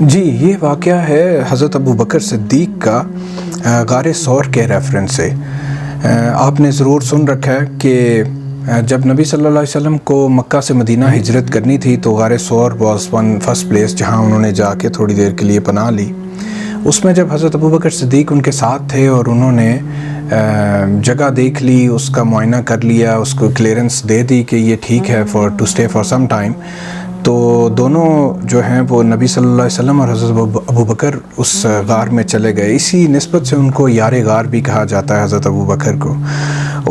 جی، یہ واقعہ ہے حضرت ابو بکر صدیق کا غار ثور کے ریفرنس سے۔ آپ نے ضرور سن رکھا ہے کہ جب نبی صلی اللہ علیہ وسلم کو مکہ سے مدینہ ہجرت کرنی تھی تو غار ثور واز فرسٹ پلیس جہاں انہوں نے جا کے تھوڑی دیر کے لیے پناہ لی۔ اس میں جب حضرت ابو بکر صدیق ان کے ساتھ تھے اور انہوں نے جگہ دیکھ لی، اس کا معائنہ کر لیا، اس کو کلیئرنس دے دی کہ یہ ٹھیک ہے to stay for some time, تو دونوں جو ہیں وہ نبی صلی اللہ علیہ وسلم اور حضرت ابو بکر اس غار میں چلے گئے۔ اسی نسبت سے ان کو یار غار بھی کہا جاتا ہے حضرت ابو بکر کو۔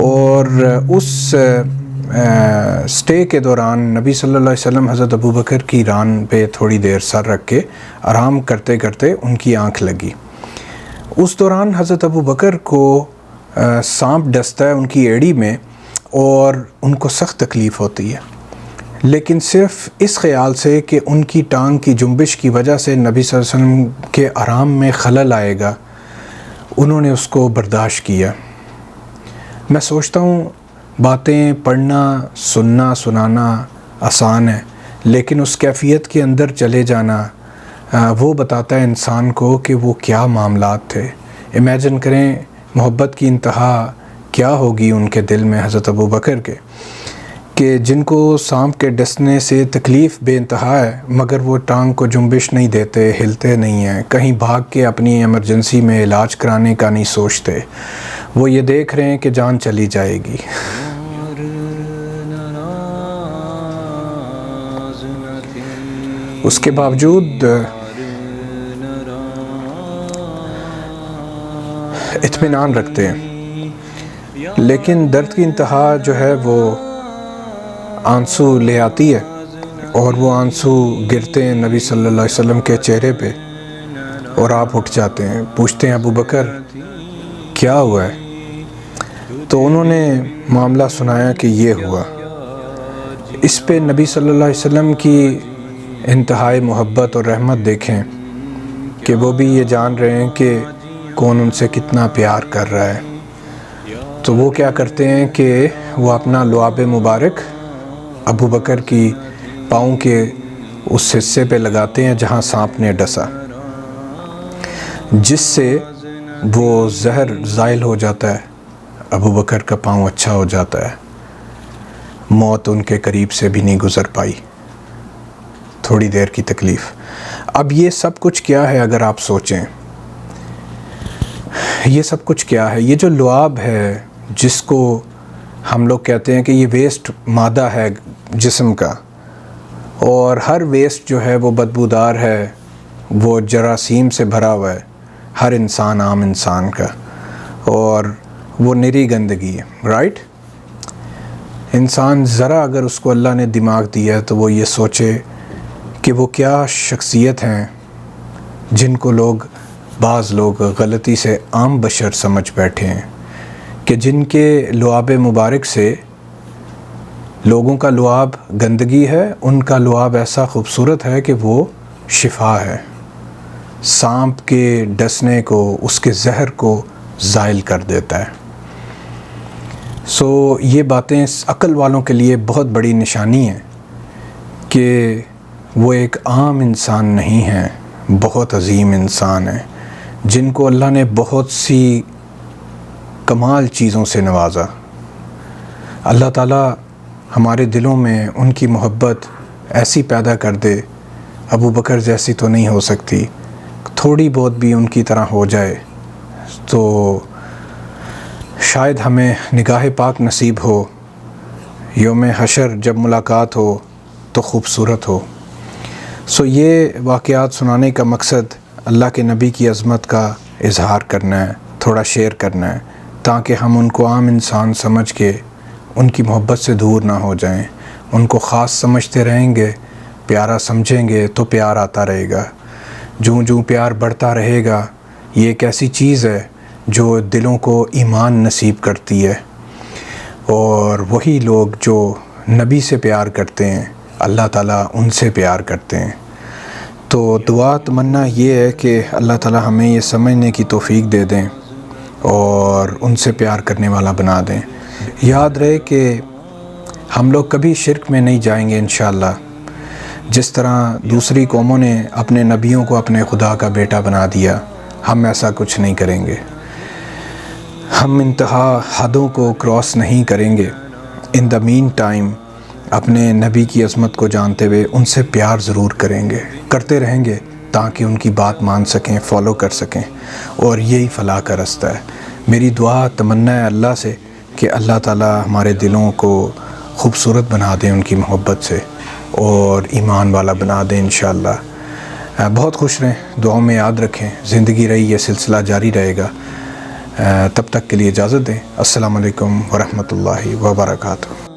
اور اس سٹے کے دوران نبی صلی اللہ علیہ وسلم حضرت ابو بکر کی ران پہ تھوڑی دیر سر رکھ کے آرام کرتے کرتے ان کی آنکھ لگی۔ اس دوران حضرت ابو بکر کو سانپ ڈستا ہے ان کی ایڑی میں اور ان کو سخت تکلیف ہوتی ہے، لیکن صرف اس خیال سے کہ ان کی ٹانگ کی جنبش کی وجہ سے نبی صلی اللہ علیہ وسلم کے آرام میں خلل آئے گا، انہوں نے اس کو برداشت کیا۔ میں سوچتا ہوں باتیں پڑھنا، سننا، سنانا آسان ہے، لیکن اس کیفیت کے اندر چلے جانا وہ بتاتا ہے انسان کو کہ وہ کیا معاملات تھے۔ امیجن کریں محبت کی انتہا کیا ہوگی ان کے دل میں حضرت ابو بکر کے، کہ جن کو سانپ کے ڈسنے سے تکلیف بے انتہا ہے، مگر وہ ٹانگ کو جنبش نہیں دیتے، ہلتے نہیں ہیں، کہیں بھاگ کے اپنی ایمرجنسی میں علاج کرانے کا نہیں سوچتے، وہ یہ دیکھ رہے ہیں کہ جان چلی جائے گی۔ اس کے باوجود اطمینان رکھتے ہیں، لیکن درد کی انتہا جو ہے وہ آنسو لے آتی ہے، اور وہ آنسو گرتے ہیں نبی صلی اللہ علیہ وسلم کے چہرے پہ اور آپ اٹھ جاتے ہیں، پوچھتے ہیں ابو بکر کیا ہوا ہے؟ تو انہوں نے معاملہ سنایا کہ یہ ہوا۔ اس پہ نبی صلی اللہ علیہ وسلم کی انتہائی محبت اور رحمت دیکھیں کہ وہ بھی یہ جان رہے ہیں کہ کون ان سے کتنا پیار کر رہا ہے، تو وہ کیا کرتے ہیں کہ وہ اپنا لعاب مبارک ابو بکر کی پاؤں کے اس حصے پہ لگاتے ہیں جہاں سانپ نے ڈسا، جس سے وہ زہر زائل ہو جاتا ہے، ابو بکر کا پاؤں اچھا ہو جاتا ہے، موت ان کے قریب سے بھی نہیں گزر پائی، تھوڑی دیر کی تکلیف۔ اب یہ سب کچھ کیا ہے اگر آپ سوچیں، یہ سب کچھ کیا ہے؟ یہ جو لعاب ہے جس کو ہم لوگ کہتے ہیں کہ یہ ویسٹ مادہ ہے جسم کا، اور ہر ویسٹ جو ہے وہ بدبودار ہے، وہ جراثیم سے بھرا ہوا ہے، ہر انسان عام انسان کا، اور وہ نری گندگی ہے، رائٹ؟ انسان ذرا اگر اس کو اللہ نے دماغ دیا ہے تو وہ یہ سوچے کہ وہ کیا شخصیت ہیں جن کو بعض لوگ غلطی سے عام بشر سمجھ بیٹھے ہیں، کہ جن کے لعاب مبارک سے لوگوں کا لعاب گندگی ہے، ان کا لعاب ایسا خوبصورت ہے کہ وہ شفا ہے، سانپ کے ڈسنے کو، اس کے زہر کو زائل کر دیتا ہے۔ یہ باتیں عقل والوں کے لیے بہت بڑی نشانی ہیں کہ وہ ایک عام انسان نہیں ہیں، بہت عظیم انسان ہیں، جن کو اللہ نے بہت سی کمال چیزوں سے نوازا۔ اللہ تعالیٰ ہمارے دلوں میں ان کی محبت ایسی پیدا کر دے، ابو بکر جیسی تو نہیں ہو سکتی، تھوڑی بہت بھی ان کی طرح ہو جائے تو شاید ہمیں نگاہ پاک نصیب ہو، یوم حشر جب ملاقات ہو تو خوبصورت ہو۔ یہ واقعات سنانے کا مقصد اللہ کے نبی کی عظمت کا اظہار کرنا ہے، تھوڑا شیئر کرنا ہے، تاکہ ہم ان کو عام انسان سمجھ کے ان کی محبت سے دور نہ ہو جائیں۔ ان کو خاص سمجھتے رہیں گے، پیارا سمجھیں گے تو پیار آتا رہے گا، جوں پیار بڑھتا رہے گا۔ یہ ایک ایسی چیز ہے جو دلوں کو ایمان نصیب کرتی ہے، اور وہی لوگ جو نبی سے پیار کرتے ہیں اللہ تعالیٰ ان سے پیار کرتے ہیں۔ تو دعا تمنا یہ ہے کہ اللہ تعالیٰ ہمیں یہ سمجھنے کی توفیق دے دیں اور ان سے پیار کرنے والا بنا دیں۔ یاد رہے کہ ہم لوگ کبھی شرک میں نہیں جائیں گے انشاءاللہ، جس طرح دوسری قوموں نے اپنے نبیوں کو اپنے خدا کا بیٹا بنا دیا، ہم ایسا کچھ نہیں کریں گے۔ ہم انتہا حدوں کو کراس نہیں کریں گے۔ ان دا مین ٹائم اپنے نبی کی عظمت کو جانتے ہوئے ان سے پیار ضرور کریں گے، کرتے رہیں گے تاکہ ان کی بات مان سکیں، فالو کر سکیں، اور یہی فلاح کا رستہ ہے۔ میری دعا تمنا ہے اللہ سے کہ اللہ تعالی ہمارے دلوں کو خوبصورت بنا دیں ان کی محبت سے، اور ایمان والا بنا دیں انشاءاللہ۔ بہت خوش رہیں، دعاؤں میں یاد رکھیں، زندگی رہی یہ سلسلہ جاری رہے گا۔ تب تک کے لیے اجازت دیں۔ السلام علیکم ورحمۃ اللہ وبرکاتہ۔